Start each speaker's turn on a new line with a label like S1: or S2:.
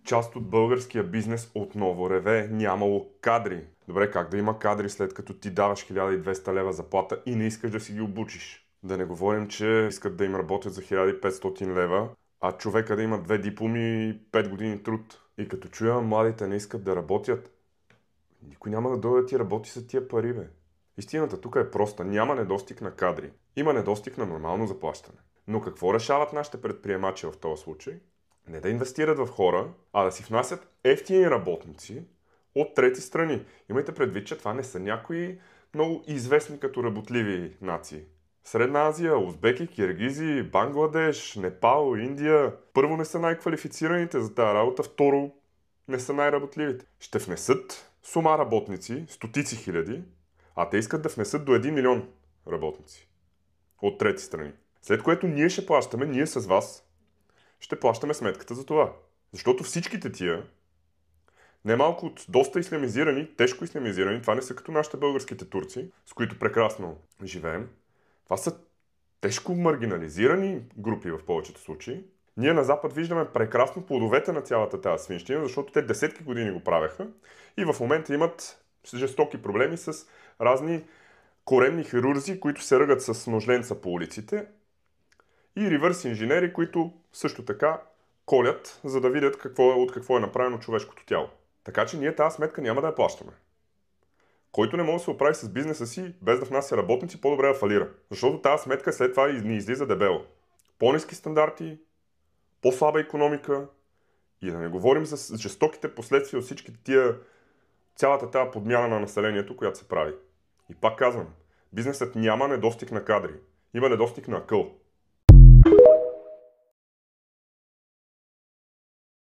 S1: Част от българския бизнес отново реве, нямало кадри. Добре, как да има кадри след като ти даваш 1200 лева заплата и не искаш да си ги обучиш? Да не говорим, че искат да им работят за 1500 лева, а човека да има 2 дипломи и 5 години труд. И като чуя младите не искат да работят, никой няма да дойде да ти работи за тия пари, бе. Истината тук е проста. Няма недостиг на кадри. Има недостиг на нормално заплащане. Но какво решават нашите предприемачи в този случай? Не да инвестират в хора, а да си внасят евтини работници от трети страни. Имайте предвид, че това не са някои много известни като работливи нации. Средна Азия, узбеки, киргизи, Бангладеш, Непал, Индия. Първо не са най-квалифицираните за тази работа, второ не са най-работливите. Ще внесат сума работници, стотици хиляди, а те искат да внесат до 1 милион работници от трети страни. След което ние ще плащаме, ние с вас, ще плащаме сметката за това. Защото всичките тия, немалко от доста ислямизирани, тежко ислямизирани, това не са като нашите българските турци, с които прекрасно живеем. Това са тежко маргинализирани групи в повечето случаи. Ние на Запад виждаме прекрасно плодовете на цялата тази свинщина, защото те десетки години го правеха и в момента имат жестоки проблеми с разни коремни хирурзи, които се ръгат с ножленца по улиците, и ревърс инженери, които също така колят, за да видят от какво е направено човешкото тяло. Така че ние тази сметка няма да я плащаме. Който не може да се оправи с бизнеса си, без да внася работници, по-добре да фалира. Защото тази сметка след това ни излиза дебело. По-ниски стандарти, по-слаба икономика и да не говорим за жестоките последствия от всички цялата тази подмяна на населението, която се прави. И пак казвам, бизнесът няма недостиг на кадри, има недостиг на акъл.